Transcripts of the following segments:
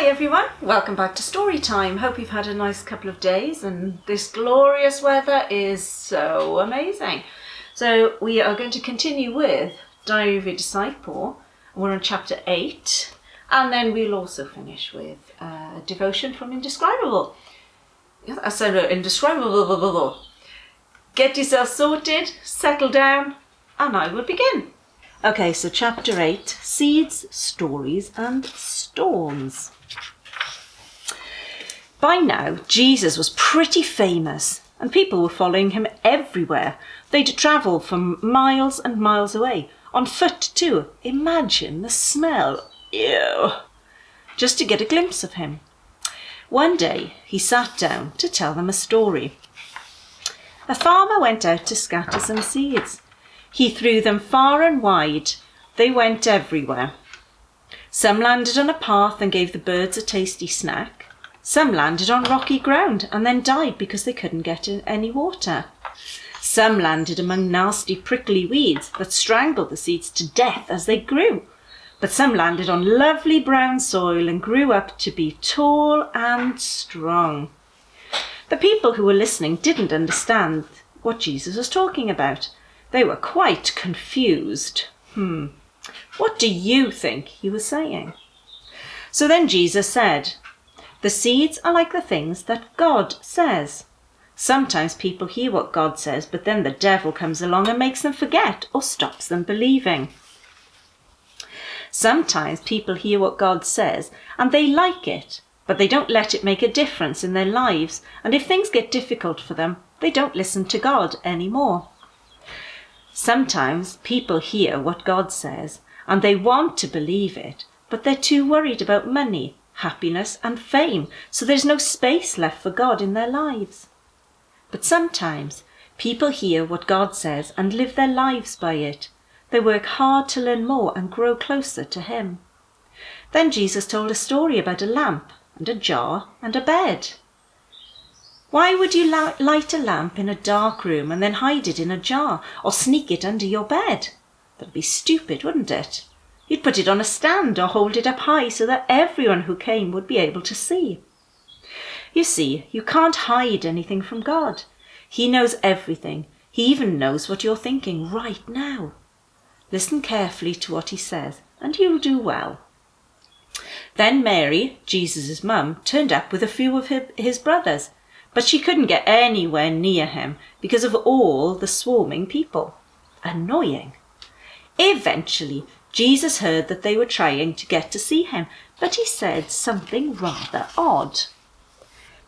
Hi everyone, welcome back to Storytime. Hope you've had a nice couple of days and this glorious weather is so amazing. So we are going to continue with Diary of a Disciple. We're on chapter 8 and then we'll also finish with a devotion from Indescribable. I said Indescribable. Get yourself sorted, settle down and I will begin. Okay, so chapter 8, Seeds, Stories and Storms. By now, Jesus was pretty famous and people were following him everywhere. They'd travel from miles and miles away, on foot too. Imagine the smell, ew, just to get a glimpse of him. One day, he sat down to tell them a story. A farmer went out to scatter some seeds. He threw them far and wide. They went everywhere. Some landed on a path and gave the birds a tasty snack. Some landed on rocky ground and then died because they couldn't get any water. Some landed among nasty prickly weeds that strangled the seeds to death as they grew. But some landed on lovely brown soil and grew up to be tall and strong. The people who were listening didn't understand what Jesus was talking about. They were quite confused. What do you think he was saying? So then Jesus said, the seeds are like the things that God says. Sometimes people hear what God says, but then the devil comes along and makes them forget or stops them believing. Sometimes people hear what God says and they like it, but they don't let it make a difference in their lives. And if things get difficult for them, they don't listen to God anymore. Sometimes people hear what God says and they want to believe it, but they're too worried about money, happiness and fame, so there's no space left for God in their lives. But sometimes people hear what God says and live their lives by it. They work hard to learn more and grow closer to him. Then Jesus told a story about a lamp and a jar and a bed. Why would you light a lamp in a dark room and then hide it in a jar or sneak it under your bed? That'd be stupid, wouldn't it? You'd put it on a stand or hold it up high so that everyone who came would be able to see. You see, you can't hide anything from God. He knows everything. He even knows what you're thinking right now. Listen carefully to what he says and you'll do well. Then Mary, Jesus' mum, turned up with a few of his brothers. But she couldn't get anywhere near him because of all the swarming people. Annoying. Eventually, Jesus heard that they were trying to get to see him, but he said something rather odd.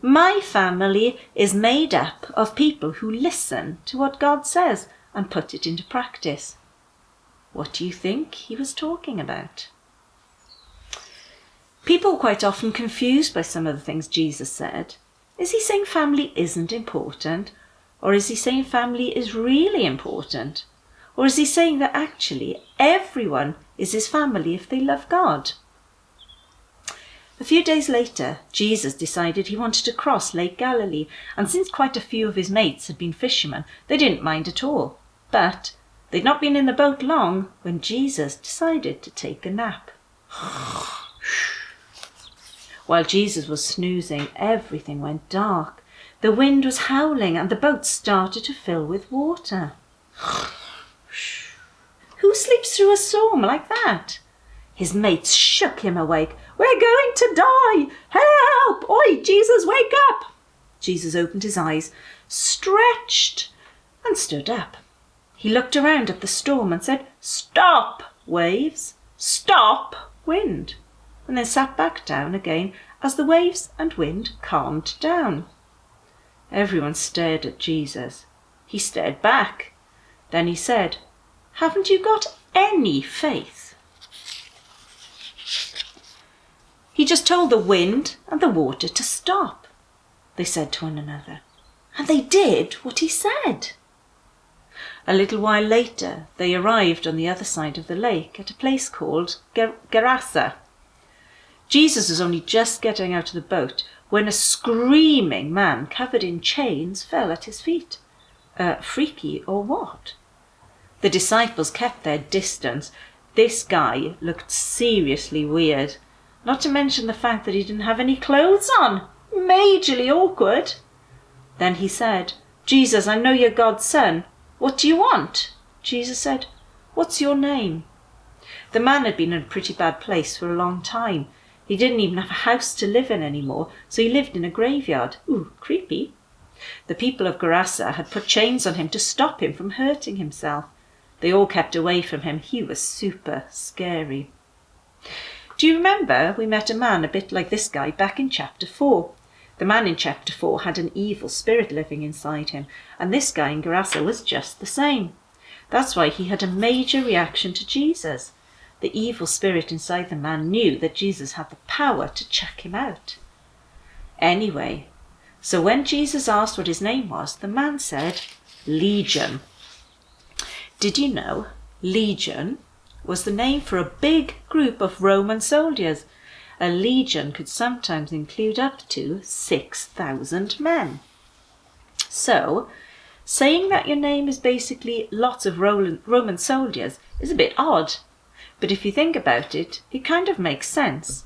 My family is made up of people who listen to what God says and put it into practice. What do you think he was talking about? People are quite often confused by some of the things Jesus said. Is he saying family isn't important? Or is he saying family is really important? Or is he saying that actually everyone is his family if they love God? A few days later, Jesus decided he wanted to cross Lake Galilee, and since quite a few of his mates had been fishermen, they didn't mind at all. But they'd not been in the boat long when Jesus decided to take a nap. While Jesus was snoozing, everything went dark. The wind was howling and the boat started to fill with water. Who sleeps through a storm like that? His mates shook him awake. We're going to die! Help! Oi, Jesus, wake up! Jesus opened his eyes, stretched and stood up. He looked around at the storm and said, Stop, waves! Stop, wind! And then sat back down again as the waves and wind calmed down. Everyone stared at Jesus. He stared back. Then he said, Haven't you got any faith? He just told the wind and the water to stop, they said to one another. And they did what he said. A little while later, they arrived on the other side of the lake at a place called Gerasa. Jesus was only just getting out of the boat when a screaming man covered in chains fell at his feet. Freaky or what? The disciples kept their distance. This guy looked seriously weird. Not to mention the fact that he didn't have any clothes on. Majorly awkward. Then he said, "Jesus, I know you're God's son. What do you want?" Jesus said, "What's your name?" The man had been in a pretty bad place for a long time. He didn't even have a house to live in anymore, so he lived in a graveyard. Ooh, creepy. The people of Gerasa had put chains on him to stop him from hurting himself. They all kept away from him. He was super scary. Do you remember we met a man a bit like this guy back in chapter 4? The man in chapter 4 had an evil spirit living inside him, and this guy in Gerasa was just the same. That's why he had a major reaction to Jesus. The evil spirit inside the man knew that Jesus had the power to chuck him out. Anyway, so when Jesus asked what his name was, the man said, Legion. Did you know Legion was the name for a big group of Roman soldiers? A legion could sometimes include up to 6,000 men. So, saying that your name is basically lots of Roman soldiers is a bit odd. But if you think about it, it kind of makes sense.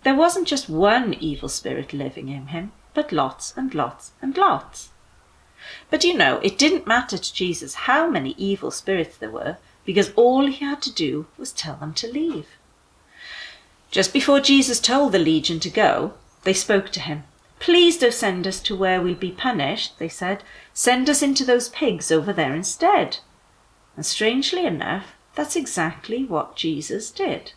There wasn't just one evil spirit living in him, but lots and lots and lots. But you know, it didn't matter to Jesus how many evil spirits there were, because all he had to do was tell them to leave. Just before Jesus told the legion to go, they spoke to him. "Please don't send us to where we'll be punished," they said. "Send us into those pigs over there instead." And strangely enough, that's exactly what Jesus did.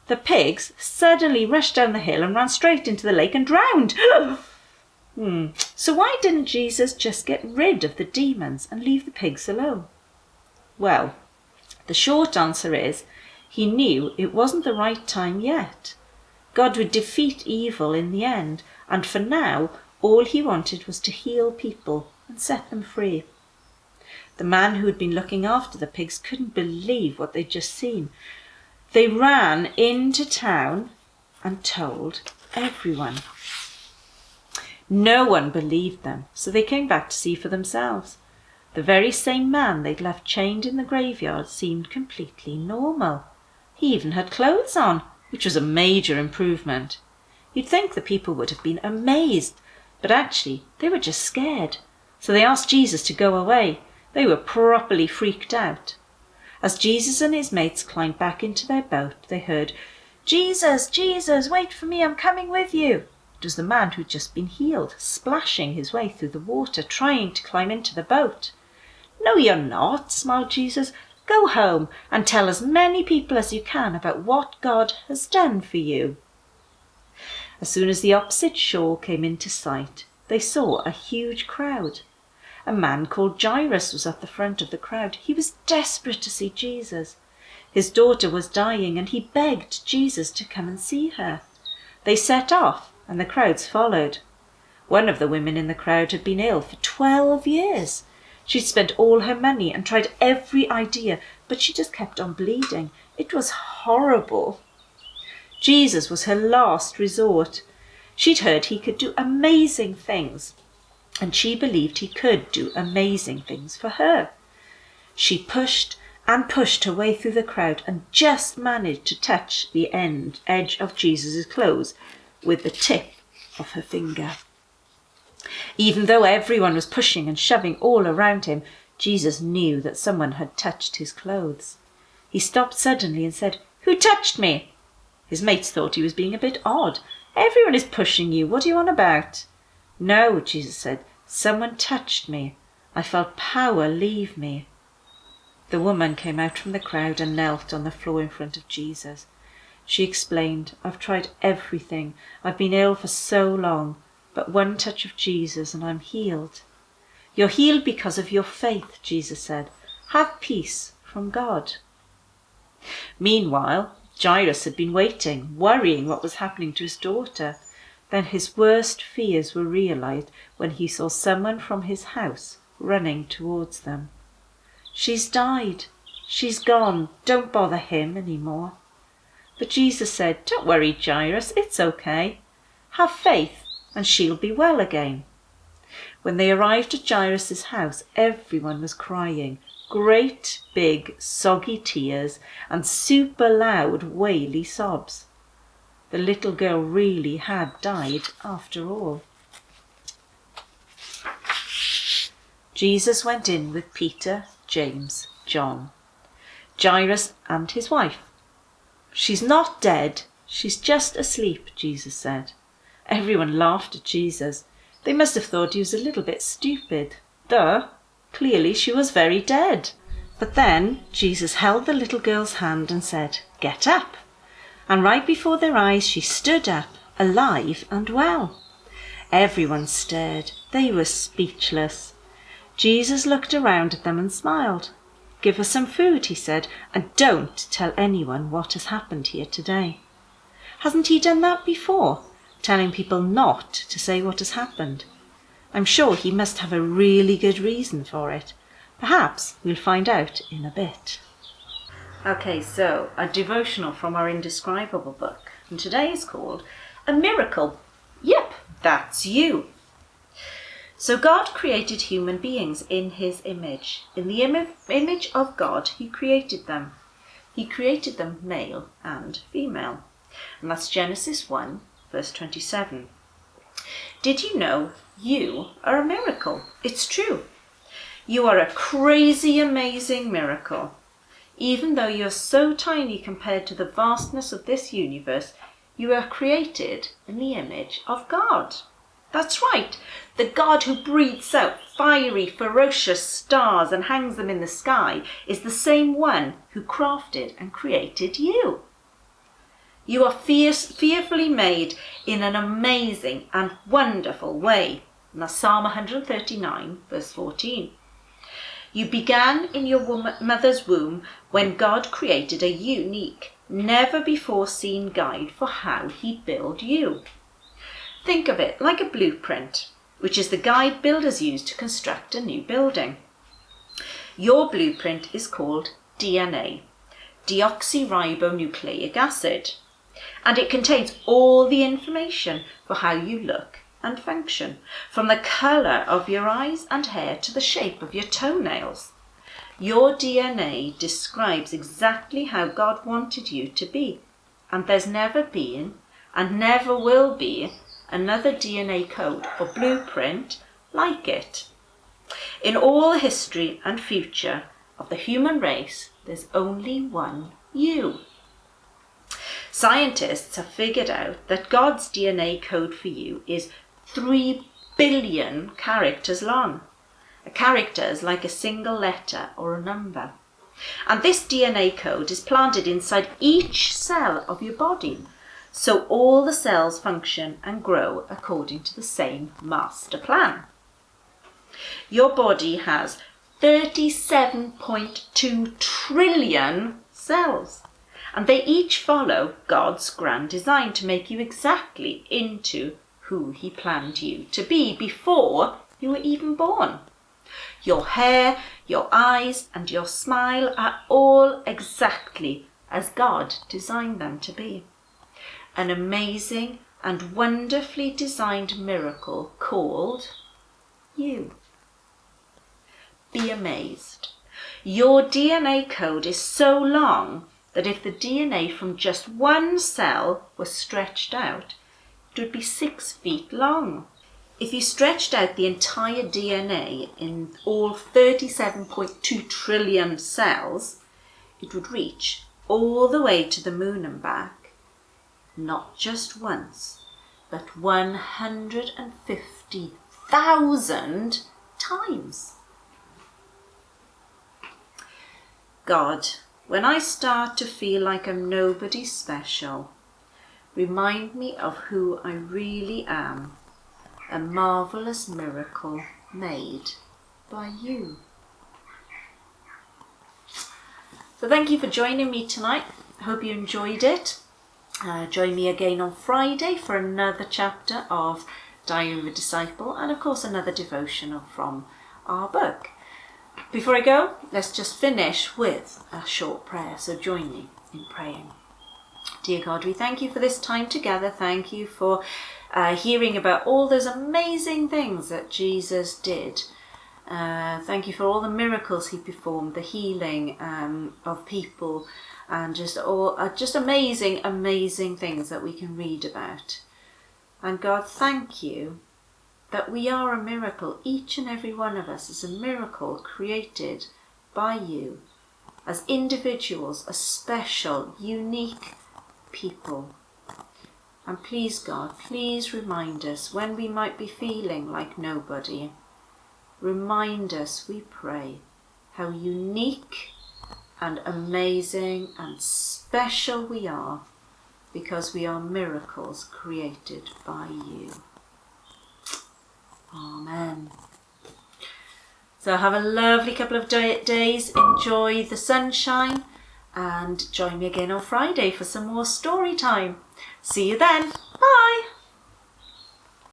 The pigs suddenly rushed down the hill and ran straight into the lake and drowned. So why didn't Jesus just get rid of the demons and leave the pigs alone? Well, the short answer is he knew it wasn't the right time yet. God would defeat evil in the end, and for now, all he wanted was to heal people and set them free. The man who had been looking after the pigs couldn't believe what they'd just seen. They ran into town and told everyone. No one believed them, so they came back to see for themselves. The very same man they'd left chained in the graveyard seemed completely normal. He even had clothes on, which was a major improvement. You'd think the people would have been amazed, but actually they were just scared. So they asked Jesus to go away. They were properly freaked out. As Jesus and his mates climbed back into their boat, they heard, "Jesus, Jesus, wait for me, I'm coming with you." It was the man who'd just been healed, splashing his way through the water, trying to climb into the boat. "No, you're not," smiled Jesus. "Go home and tell as many people as you can about what God has done for you." As soon as the opposite shore came into sight, they saw a huge crowd. A man called Jairus was at the front of the crowd. He was desperate to see Jesus. His daughter was dying, and he begged Jesus to come and see her. They set off, and the crowds followed. One of the women in the crowd had been ill for 12 years. She'd spent all her money and tried every idea, but she just kept on bleeding. It was horrible. Jesus was her last resort. She'd heard he could do amazing things, and she believed he could do amazing things for her. She pushed and pushed her way through the crowd and just managed to touch the edge of Jesus' clothes with the tip of her finger. Even though everyone was pushing and shoving all around him, Jesus knew that someone had touched his clothes. He stopped suddenly and said, "Who touched me?" His mates thought he was being a bit odd. "Everyone is pushing you. What are you on about?" "No," Jesus said, "someone touched me. I felt power leave me." The woman came out from the crowd and knelt on the floor in front of Jesus. She explained, "I've tried everything. I've been ill for so long, but one touch of Jesus and I'm healed." "You're healed because of your faith," Jesus said. "Have peace from God." Meanwhile, Jairus had been waiting, worrying what was happening to his daughter. Then his worst fears were realized when he saw someone from his house running towards them. "She's died. She's gone. Don't bother him anymore." But Jesus said, "Don't worry, Jairus. It's okay. Have faith and she'll be well again." When they arrived at Jairus' house, everyone was crying. Great big soggy tears and super loud waily sobs. The little girl really had died after all. Jesus went in with Peter, James, John, Jairus and his wife. "She's not dead, she's just asleep," Jesus said. Everyone laughed at Jesus. They must have thought he was a little bit stupid. Duh, clearly she was very dead. But then Jesus held the little girl's hand and said, "Get up." And right before their eyes she stood up, alive and well. Everyone stared. They were speechless. Jesus looked around at them and smiled. "Give us some food," he said, "and don't tell anyone what has happened here today." Hasn't he done that before, telling people not to say what has happened? I'm sure he must have a really good reason for it. Perhaps we'll find out in a bit. Okay, so a devotional from our Indescribable book, and today is called A Miracle. Yep, that's you. So God created human beings in his image. In the image of God, he created them. He created them male and female. And that's Genesis 1, verse 27. Did you know you are a miracle? It's true. You are a crazy, amazing miracle. Even though you are so tiny compared to the vastness of this universe, you are created in the image of God. That's right, the God who breathes out fiery, ferocious stars and hangs them in the sky is the same one who crafted and created you. You are fearfully made in an amazing and wonderful way. And that's Psalm 139, verse 14. You began in your mother's womb when God created a unique, never-before-seen guide for how he'd build you. Think of it like a blueprint, which is the guide builders use to construct a new building. Your blueprint is called DNA, deoxyribonucleic acid, and it contains all the information for how you look and function, from the colour of your eyes and hair to the shape of your toenails. Your DNA describes exactly how God wanted you to be, and there's never been and never will be another DNA code or blueprint like it. In all the history and future of the human race, there's only one you. Scientists have figured out that God's DNA code for you is 3 billion characters long. A character is like a single letter or a number. And this DNA code is planted inside each cell of your body, so all the cells function and grow according to the same master plan. Your body has 37.2 trillion cells, and they each follow God's grand design to make you exactly into who he planned you to be before you were even born. Your hair, your eyes, and your smile are all exactly as God designed them to be. An amazing and wonderfully designed miracle called you. Be amazed. Your DNA code is so long that if the DNA from just one cell was stretched out, it would be 6 feet long. If you stretched out the entire DNA in all 37.2 trillion cells, it would reach all the way to the moon and back, not just once, but 150,000 times. God, when I start to feel like I'm nobody special, remind me of who I really am, a marvellous miracle made by you. So thank you for joining me tonight. I hope you enjoyed it. Join me again on Friday for another chapter of Diary of a Disciple and of course another devotional from our book. Before I go, let's just finish with a short prayer. So join me in praying. Dear God, we thank you for this time together. Thank you for hearing about all those amazing things that Jesus did. Thank you for all the miracles he performed, the healing of people, and just amazing, amazing things that we can read about. And God, thank you that we are a miracle. Each and every one of us is a miracle created by you as individuals, as special, unique people. And please, God, please remind us when we might be feeling like nobody. Remind us, we pray, how unique and amazing and special we are, because we are miracles created by you. Amen. So have a lovely couple of days. Enjoy the sunshine and join me again on Friday for some more story time. See you then.